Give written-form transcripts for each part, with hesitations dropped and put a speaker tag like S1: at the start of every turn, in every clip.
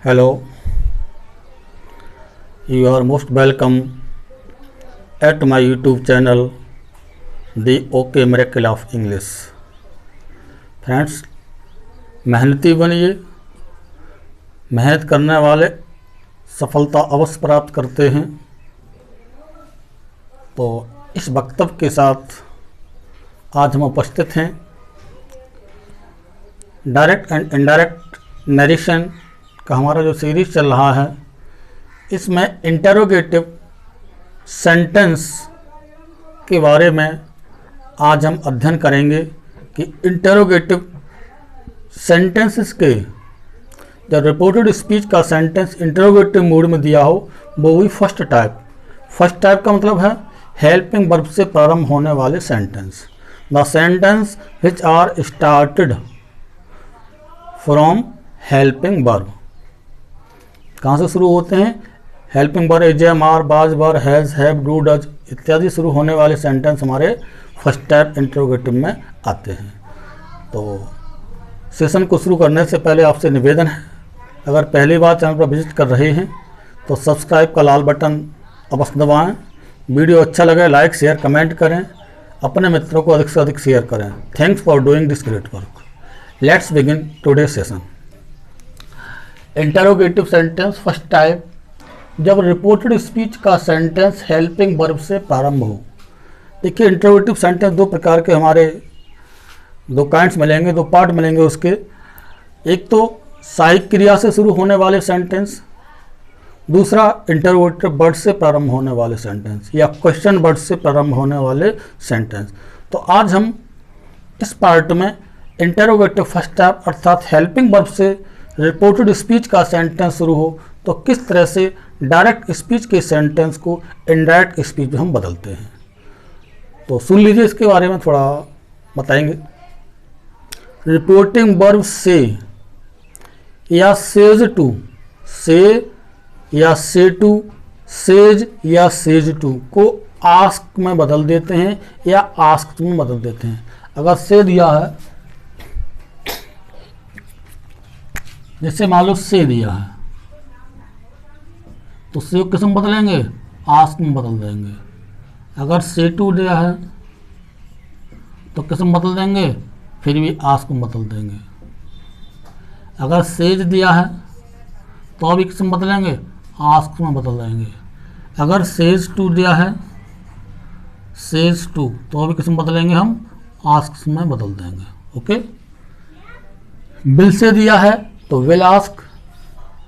S1: Hello, you are most welcome at my YouTube channel, The OK Miracle of English. Friends, मेहनती बनिए। मेहनत करने वाले सफलता अवश्य प्राप्त करते हैं। तो इस वक्तव्य के साथ आज हम उपस्थित हैं डायरेक्ट एंड इनडायरेक्ट नरेशन का हमारा जो सीरीज चल रहा है, इसमें इंटरोगेटिव सेंटेंस के बारे में आज हम अध्ययन करेंगे कि इंटरोगेटिव सेंटेंसेस के जब रिपोर्टेड स्पीच का सेंटेंस इंटरोगेटिव मोड में दिया हो वो भी फर्स्ट टाइप का मतलब है हेल्पिंग वर्ब से प्रारंभ होने वाले sentence. The sentence which are started from helping verb. कहाँ से शुरू होते हैं? Helping verb is, am, are, was, were, has, have, do, does इत्यादि शुरू होने वाले सेंटेंस हमारे फर्स्ट टाइप इंटरोगेटिव में आते हैं। तो सेशन को शुरू करने से पहले आपसे निवेदन है, अगर पहली बार चैनल पर विजिट कर रहे हैं तो सब्सक्राइब का लाल बटन अवश्य दबाएं। वीडियो अच्छा लगे लाइक शेयर कमेंट करें, अपने मित्रों को अधिक से अधिक शेयर करें। Thanks for doing this great work. Let's begin today session. Interrogative sentence first type, जब रिपोर्टेड स्पीच का सेंटेंस हेल्पिंग वर्ब से प्रारंभ हो। देखिए, इंटरोगेटिव सेंटेंस दो प्रकार के हमारे दो काइंड्स मिलेंगे, दो पार्ट मिलेंगे उसके। एक तो सहायक क्रिया से शुरू होने वाले सेंटेंस, दूसरा इंटरोगेटिव वर्ड से प्रारंभ होने वाले सेंटेंस या क्वेश्चन वर्ड से प्रारंभ होने वाले सेंटेंस। तो आज हम इस पार्ट में इंटरोगेटिव फर्स्ट टाइप अर्थात हेल्पिंग वर्ब से रिपोर्टेड स्पीच का सेंटेंस शुरू हो तो किस तरह से डायरेक्ट स्पीच के सेंटेंस को इनडायरेक्ट स्पीच में हम बदलते हैं। तो सुन लीजिए, इसके बारे में थोड़ा बताएंगे। रिपोर्टिंग वर्ब से या सेज टू, से या से टू, सेज या सेज टू को आस्क में बदल देते हैं या आस्क में बदल देते हैं। अगर से दिया है, जैसे मान लो से दिया है तो से को किस में बदलेंगे? आस्क में बदल देंगे। अगर से टू दिया है तो किस में बदल देंगे? फिर भी आस्क में बदल देंगे। अगर सेज दिया है तो अभी किस में बदलेंगे? आस्क में बदल देंगे। अगर सेज टू दिया है, सेज टू, तो अभी किस में बदलेंगे? हम आस्क में बदल देंगे। ओके। विल से दिया है तो विल आस्क,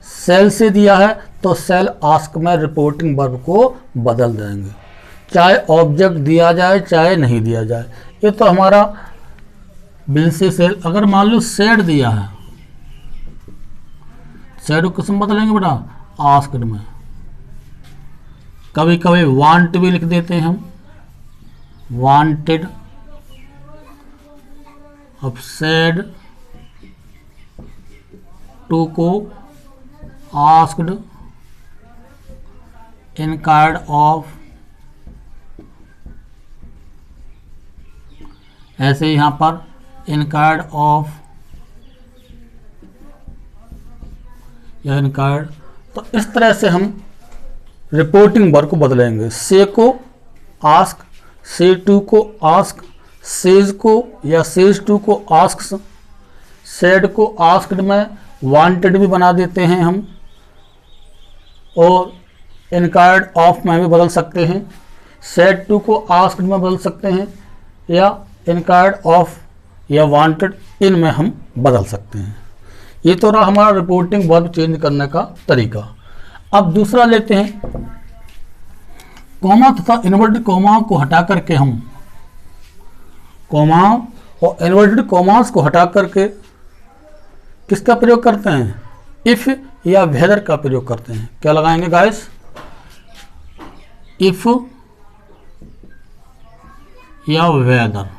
S1: सेल से दिया है तो सेल आस्क में रिपोर्टिंग वर्ब को बदल देंगे, चाहे ऑब्जेक्ट दिया जाए चाहे नहीं दिया जाए। ये तो हमारा विल से सेल। अगर मान लो सेड दिया है, सेड को किस में बदलेंगे बेटा? आस्क्ड में। कभी कभी वांट भी लिख देते हैं हम, वांटेड। अब सेड टू को आस्क्ड, इंक्वायर्ड ऑफ, ऐसे यहाँ पर इंक्वायर्ड ऑफ या इंक्वायर्ड। तो इस तरह से हम रिपोर्टिंग वर्ब को बदलेंगे। से को आस्क, से टू को आस्क, सेज को या सेज टू को आस्क, सेड को आस्क्ड में वांटेड भी बना देते हैं हम, और इंक्वायर्ड ऑफ में भी बदल सकते हैं। सेड टू को आस्क्ड में बदल सकते हैं या इंक्वायर्ड ऑफ या वांटेड इन में हम बदल सकते हैं। ये तो रहा हमारा रिपोर्टिंग वर्ब चेंज करने का तरीका। अब दूसरा लेते हैं, कॉमा तथा इन्वर्टेड कॉमा को हटा करके हम, कॉमा और इन्वर्टेड कॉमास को हटा करके किसका प्रयोग करते हैं? इफ या वेदर का प्रयोग करते हैं। क्या लगाएंगे गाइस? इफ या वेदर।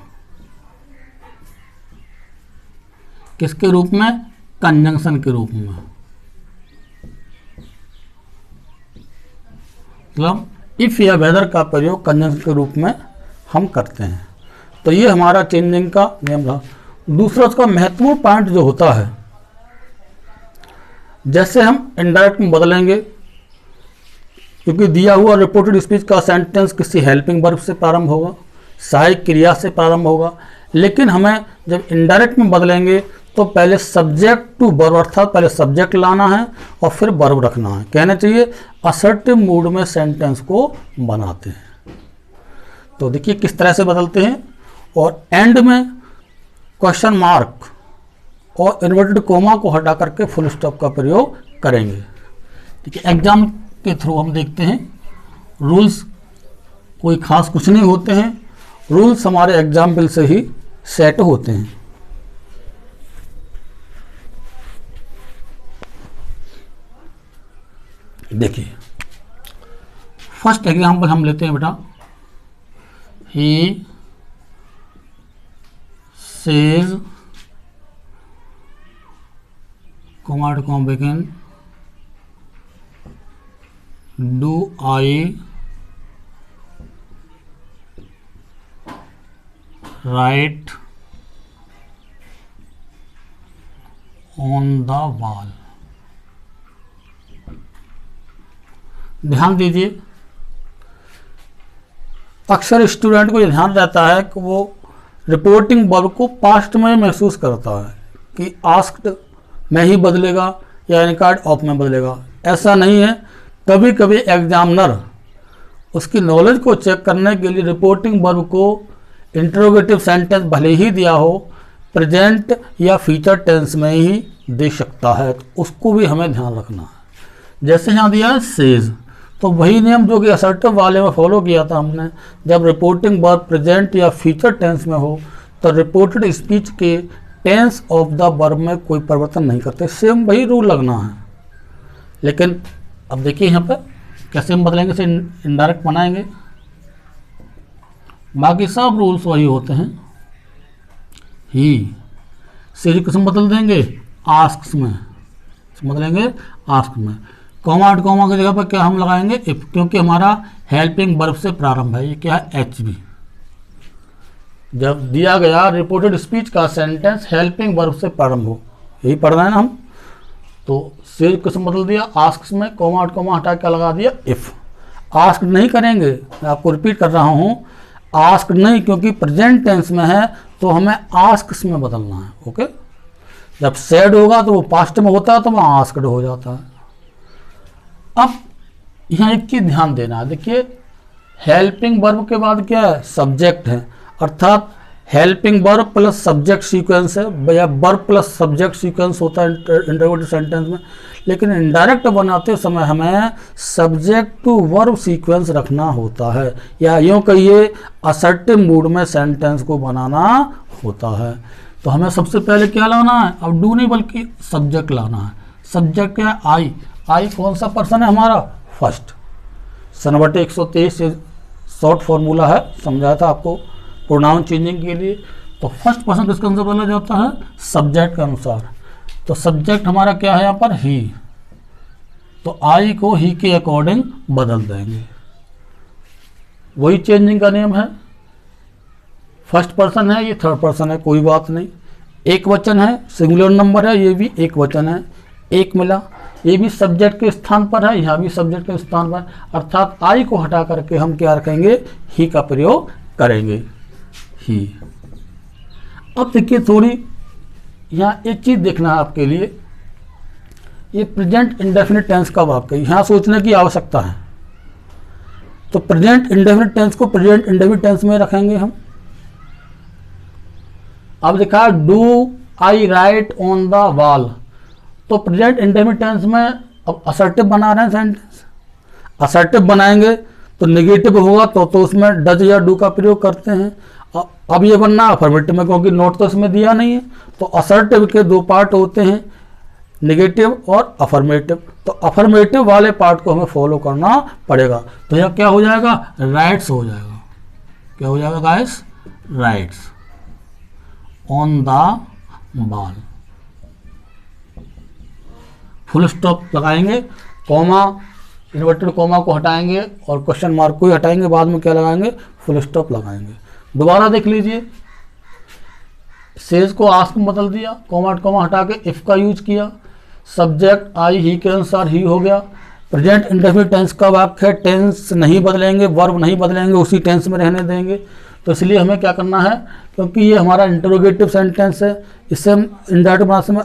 S1: किसके रूप में? कंजंक्शन के रूप में। मतलब इफ या वेदर का प्रयोग कंजंक्शन के रूप में हम करते हैं। तो ये हमारा चेंजिंग का नियम था। दूसरा उसका महत्वपूर्ण पॉइंट जो होता है जैसे हम इनडायरेक्ट में बदलेंगे, क्योंकि दिया हुआ रिपोर्टेड स्पीच का सेंटेंस किसी हेल्पिंग वर्ब से प्रारंभ होगा, सहायक क्रिया से प्रारंभ होगा, लेकिन हमें जब इनडायरेक्ट में बदलेंगे तो पहले सब्जेक्ट टू वर्ब, अर्थात पहले सब्जेक्ट लाना है और फिर वर्ब रखना है। कहना चाहिए असर्टिव मूड में सेंटेंस को बनाते हैं। तो देखिए किस तरह से बदलते हैं, और एंड में क्वेश्चन मार्क और इन्वर्टेड कोमा को हटा करके फुल स्टॉप का प्रयोग करेंगे। ठीक है, एग्जाम के थ्रू हम देखते हैं। रूल्स कोई खास कुछ नहीं होते हैं, रूल्स हमारे एग्जाम्पल से ही सेट होते हैं। देखिए फर्स्ट एग्जाम्पल हम लेते हैं बेटा, he says comma to comma begin, do I write on the wall। ध्यान दीजिए, अक्सर स्टूडेंट को यह ध्यान रहता है कि वो रिपोर्टिंग वर्ब को पास्ट में महसूस करता है कि आस्क्ड में ही बदलेगा या इनकार्ड ऑफ में बदलेगा। ऐसा नहीं है, कभी कभी एग्जामिनर उसकी नॉलेज को चेक करने के लिए रिपोर्टिंग वर्ब को इंटरोगेटिव सेंटेंस भले ही दिया हो, प्रेजेंट या फ्यूचर टेंस में ही दे सकता है, तो उसको भी हमें ध्यान रखना है। जैसे यहाँ दिया है सेज, तो वही नियम जो कि असर्टिव वाले में फॉलो किया था हमने, जब रिपोर्टिंग वर्ब प्रेजेंट या फ्यूचर टेंस में हो तो रिपोर्टेड स्पीच के टेंस ऑफ द वर्ब में कोई परिवर्तन नहीं करते, सेम वही रूल लगना है। लेकिन अब देखिए यहाँ पर कैसे हम बदलेंगे, से इनडायरेक्ट बनाएंगे, बाकी सब रूल्स वही होते हैं। ही से किस्म बदल देंगे, आस्क्स में बदलेंगे, आस्क में। कॉमा एंड कॉमा की जगह पर क्या हम लगाएंगे, इफ, क्योंकि हमारा हेल्पिंग वर्ब से प्रारंभ है। ये क्या है, एच बी। जब दिया गया रिपोर्टेड स्पीच का सेंटेंस हेल्पिंग वर्ब से प्रारंभ हो, यही पढ़ रहे हैं ना हम, तो से किस्म बदल दिया, आस्क्स में कॉमा एंड कॉमा हटा के लगा दिया इफ। आस्क नहीं करेंगे, मैं आपको रिपीट कर रहा हूँ, आस्क नहीं, क्योंकि प्रेजेंट टेंस में है तो हमें आस्क्स में बदलना है। ओके, जब सेड होगा तो वो पास्ट में होता है तो वहाँ आस्क्ड हो जाता है। अब यहाँ एक चीज ध्यान देना है, देखिए हेल्पिंग वर्ब के बाद क्या है, सब्जेक्ट है, अर्थात helping verb plus subject sequence है, या वर्ब प्लस सब्जेक्ट सीक्वेंस होता है इंटरोगेटिव सेंटेंस में। लेकिन इनडायरेक्ट बनाते समय हमें सब्जेक्ट टू वर्ब सीक्वेंस रखना होता है, या यूँ कहिए असर्टिव मूड में सेंटेंस को बनाना होता है। तो हमें सबसे पहले क्या लाना है, अब डू नहीं बल्कि सब्जेक्ट लाना है। सब्जेक्ट क्या है, आई। आई कौन सा पर्सन है हमारा, फर्स्ट। सनबटे 123 से शॉर्ट फॉर्मूला है, समझाया था आपको प्रोनाउन चेंजिंग के लिए। तो फर्स्ट पर्सन किसके अनुसार बदला जाता है, सब्जेक्ट के अनुसार। तो सब्जेक्ट हमारा क्या है यहाँ पर, ही, तो आई को ही के अकॉर्डिंग बदल देंगे। वही चेंजिंग का नियम है, फर्स्ट पर्सन है, ये थर्ड पर्सन है, कोई बात नहीं। एक वचन है, सिंगुलर नंबर है, ये भी एक वचन है, एक मिला, ये भी सब्जेक्ट के स्थान पर है, यहाँ भी सब्जेक्ट के स्थान पर, अर्थात आई को हटा करके हम क्या रखेंगे, ही का प्रयोग करेंगे, ही। अब देखिए थोड़ी यहाँ एक चीज देखना है आपके लिए, ये प्रेजेंट इंडेफिनिट टेंस का वाक्य यहाँ सोचने की आवश्यकता है। तो प्रेजेंट इंडेफिनिट टेंस को प्रेजेंट इंडेफिनिट टेंस में रखेंगे हम। अब देखा do I right on the wall, तो प्रेजेंट इंडेफिनिट टेंस में अब असर्टिव बना रहे हैं सेंटेंस, असर्टिव बनाएंगे तो नेगेटिव होगा तो उसमें डज या डू का प्रयोग करते हैं। अब ये बनना अफर्मेटिव में, क्योंकि नोट तो इसमें दिया नहीं है। तो असर्टिव के दो पार्ट होते हैं, नेगेटिव और अफर्मेटिव। तो अफर्मेटिव वाले पार्ट को हमें फॉलो करना पड़ेगा। तो यह क्या हो जाएगा, राइट्स हो जाएगा। क्या हो जाएगा guys, rights on the ball. Full stop लगाएंगे, कॉमा इन्वर्टेड कॉमा को हटाएंगे और क्वेश्चन मार्क को ही हटाएंगे, बाद में क्या लगाएंगे, फुल स्टॉप लगाएंगे। दोबारा देख लीजिए, सेज को आस्क में बदल दिया, कॉमा कॉमा हटा के इफ का यूज किया, सब्जेक्ट आई, ही के अनुसार ही हो गया। प्रेजेंट इंडेफिनिट टेंस का वाक्य है, टेंस नहीं बदलेंगे, वर्ब नहीं बदलेंगे, उसी टेंस में रहने देंगे। तो इसलिए हमें क्या करना है, क्योंकि ये हमारा इंटरोगेटिव सेंटेंस है, इससे हम इंडायरेक्ट बनाते में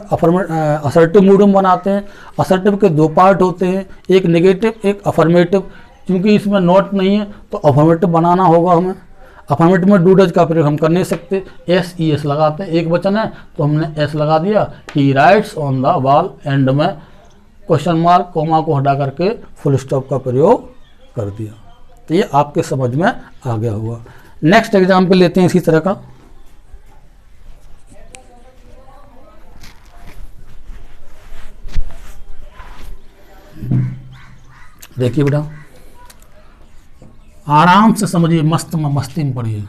S1: असर्टिव मूड में बनाते हैं। असर्टिव के दो पार्ट होते हैं, एक नेगेटिव एक अफर्मेटिव। क्योंकि इसमें नॉट नहीं है तो अफर्मेटिव बनाना होगा हमें। अफर्मेटिव में डू डज का प्रयोग हम कर नहीं सकते, एस ई एस लगाते हैं, एक वचन है तो हमने एस लगा दिया। ही rights on the wall, and में क्वेश्चन मार्क कोमा को हटा करके फुल स्टॉप का प्रयोग कर दिया। तो ये आपके समझ में आ गया होगा। नेक्स्ट एग्जाम्पल लेते हैं इसी तरह का। देखिए बेटा, आराम से समझिए, मस्ती में पढ़िए।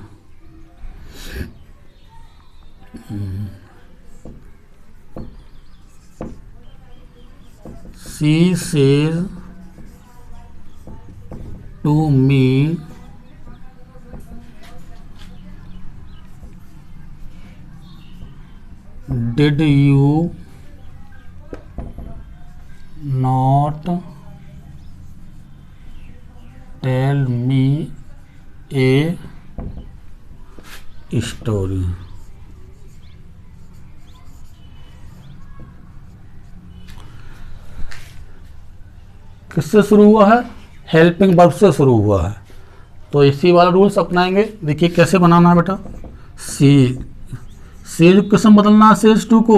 S1: She says to me, did you not tell me a story? किससे शुरू हुआ है, हेल्पिंग वर्ब से शुरू हुआ है। तो इसी वाला रूल्स अपनाएंगे। देखिए कैसे बनाना है बेटा। सेज किस्म बदलना है, सेज टू को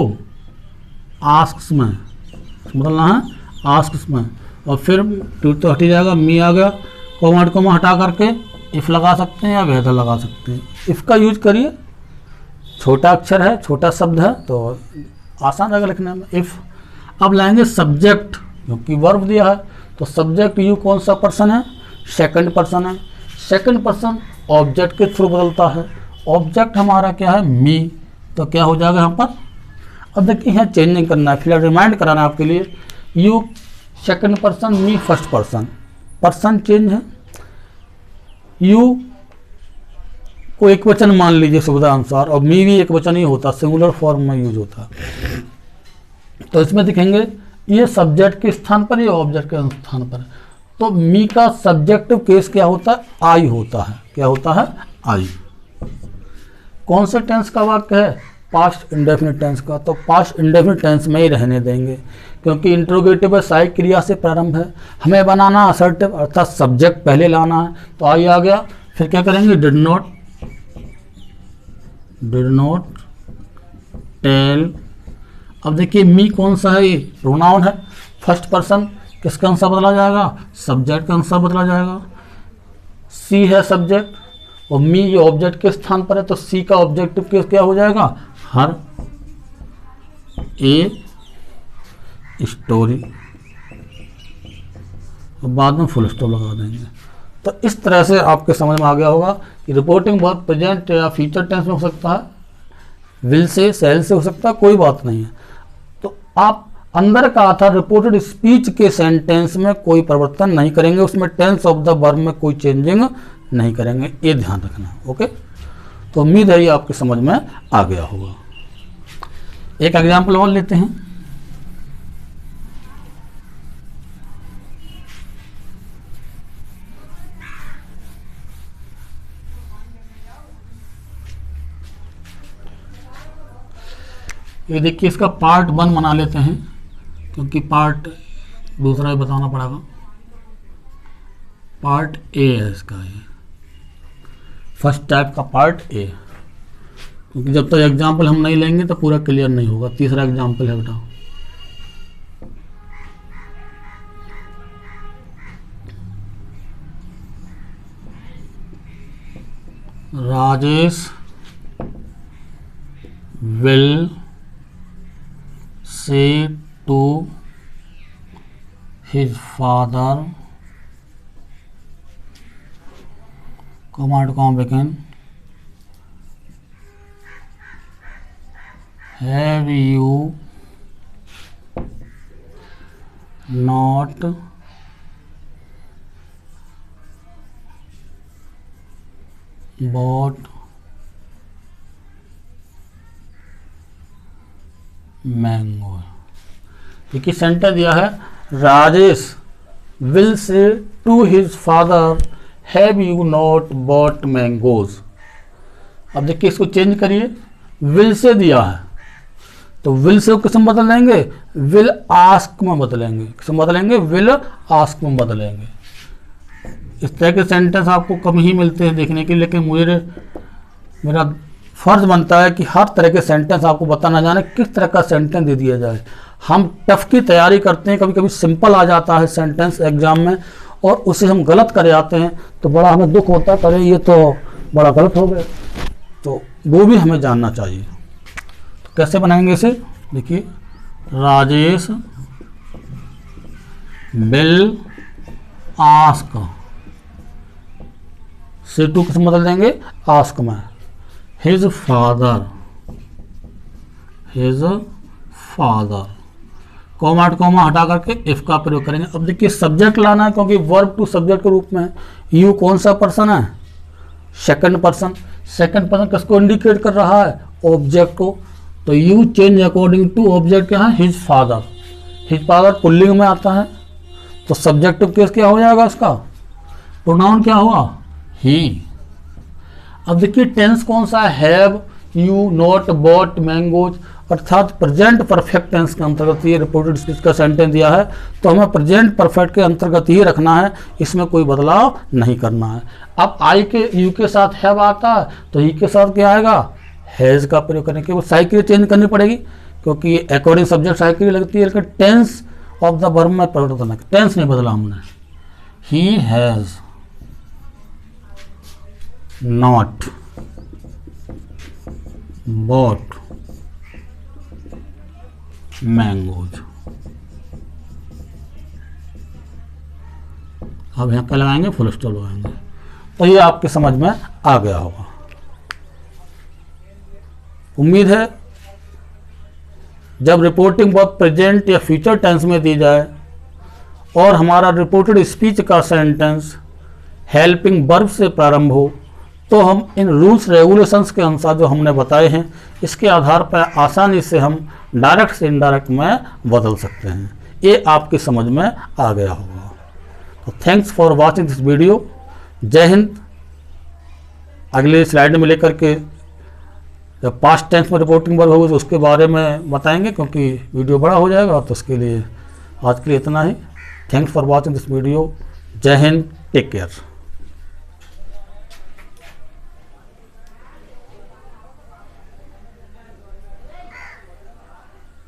S1: आस्क्स में बदलना है, आस्क्स में। और फिर टू तो हट जाएगा, मी आ गया, कोमा हटा करके इफ़ लगा सकते हैं या वेदर लगा सकते हैं। इफ़ का यूज करिए, छोटा अक्षर है, छोटा शब्द है तो आसान रहेगा लिखने में, इफ़। अब लाएंगे सब्जेक्ट, क्योंकि वर्ब दिया है तो सब्जेक्ट यू कौन सा पर्सन है, सेकंड पर्सन है। सेकंड पर्सन ऑब्जेक्ट के थ्रू बदलता है। ऑब्जेक्ट हमारा क्या है, मी, तो क्या हो जाएगा यहाँ पर। अब देखिए यहाँ चेंजिंग करना है, फिलहाल रिमाइंड कराना है आपके लिए। You second person, me first person, person change है। यू को एक वचन मान लीजिए सुविधा अनुसार, और मी भी एक वचन ही होता, सिंगुलर फॉर्म में यूज होता। तो इसमें दिखेंगे ये सब्जेक्ट के स्थान पर, ये ऑब्जेक्ट के स्थान पर। तो मी का सब्जेक्टिव केस क्या होता है, आई होता है। क्या होता है, आई। कौन से टेंस का वाक्य है, पास्ट इंडेफिनिट टेंस का। तो पास्ट इंडेफिनिट टेंस में ही रहने देंगे, क्योंकि इंट्रोगेटिव है, सहायक क्रिया से प्रारंभ है। हमें बनाना असर्टिव, अर्थात सब्जेक्ट पहले लाना है। तो आई आ गया, फिर क्या करेंगे, डिड नॉट टेल। अब देखिए मी कौन सा है, ये प्रोनाउन है, फर्स्ट पर्सन, किसका अनुसार बदला जाएगा, सब्जेक्ट का अनुसार बदला जाएगा। सी है सब्जेक्ट और मी ये ऑब्जेक्ट के स्थान पर है, तो सी का ऑब्जेक्टिव केस क्या हो जाएगा, हर ए स्टोरी, और बाद में फुल स्टॉप लगा देंगे। तो इस तरह से आपके समझ में आ गया होगा कि रिपोर्टिंग बहुत प्रेजेंट या फ्यूचर टेंस में हो सकता है, विल से, सेल से हो सकता है, कोई बात नहीं है। तो आप अंदर कहा था रिपोर्टेड स्पीच के सेंटेंस में कोई परिवर्तन नहीं करेंगे, उसमें टेंस ऑफ द वर्ब में कोई चेंजिंग नहीं करेंगे, ये ध्यान रखना। ओके, तो उम्मीद है ये आपके समझ में आ गया होगा। एक एग्जाम्पल और लेते हैं। ये देखिए, इसका पार्ट 1 बना लेते हैं, क्योंकि पार्ट दूसरा ही बताना पड़ेगा। पार्ट ए है इसका, ये फर्स्ट टाइप का पार्ट ए, क्योंकि जब तक एग्जाम्पल हम नहीं लेंगे तो पूरा क्लियर नहीं होगा। तीसरा एग्जाम्पल है बेटा, Rajesh will say to his father, begin, have you not bought mango. देखिए सेंटेंस दिया है, Rajesh will say to his father have you not bought mangoes. अब देखिए इसको चेंज करिए, विल से दिया है तो विल से किस में बदलेंगे, विल आस्क में बदलेंगे। किस में बदलेंगे, विल आस्क में बदलेंगे। इस तरह के सेंटेंस आपको कम ही मिलते हैं देखने के लिए, लेकिन मेरा फर्ज बनता है कि हर तरह के सेंटेंस आपको बताना जाने किस तरह का सेंटेंस दे दिया जाए। हम टफ की तैयारी करते हैं, कभी कभी सिंपल आ जाता है सेंटेंस एग्जाम में और उसे हम गलत कर जाते हैं तो बड़ा हमें दुख होता है, अरे ये तो बड़ा गलत हो गया। तो वो भी हमें जानना चाहिए। तो कैसे बनाएंगे इसे, देखिए राजेश विल आस्क से टू किस बदल देंगे, आस्क में, हिज फादर कॉमा कॉमा हटा करके इफ का प्रयोग करेंगे। अब देखिए सब्जेक्ट लाना है क्योंकि वर्ब टू सब्जेक्ट के रूप में। यू कौन सा पर्सन है, सेकंड पर्सन। सेकंड पर्सन किसको इंडिकेट कर रहा है, ऑब्जेक्ट को। तो you change according to object क्या है, हिज फादर। हिज फादर पुल्लिंग में आता है तो सब्जेक्टिव केस क्या हो जाएगा, उसका प्रोनाउन क्या हुआ, ही। अब देखिए टेंस कौन सा है, have you not bought mangoes, अर्थात प्रेजेंट परफेक्ट टेंस के अंतर्गत ये रिपोर्टेड स्पीच का सेंटेंस दिया है तो हमें प्रेजेंट परफेक्ट के अंतर्गत ही रखना है, इसमें कोई बदलाव नहीं करना है। अब आई के यू के साथ हैव आता है तो ही के साथ क्या आएगा, हैज का प्रयोग करने के वो साइकिल चेंज करनी पड़ेगी क्योंकि अकॉर्डिंग सब्जेक्ट साइकिल लगती है, लेकिन टेंस ऑफ द वर्ब में परिवर्तन है, टेंस नहीं बदला हमने। He has not bought mangoes. अब यहाँ क्या लगाएंगे, फुल स्टॉप लगाएंगे। तो ये आपके समझ में आ गया होगा। उम्मीद है जब रिपोर्टिंग बहुत प्रेजेंट या फ्यूचर टेंस में दी जाए और हमारा रिपोर्टेड स्पीच का सेंटेंस हेल्पिंग वर्ब से प्रारंभ हो तो हम इन रूल्स रेगुलेशंस के अनुसार जो हमने बताए हैं इसके आधार पर आसानी से हम डायरेक्ट से इनडायरेक्ट में बदल सकते हैं। ये आपकी समझ में आ गया होगा। तो thanks for watching this video. जय हिंद। अगले स्लाइड में लेकर के जब पास्ट टेंस में रिपोर्टिंग वर्ब होगी तो उसके बारे में बताएंगे क्योंकि वीडियो बड़ा हो जाएगा। तो उसके लिए आज के लिए इतना ही। Thanks for watching this video. जय हिंद, टेक केयर।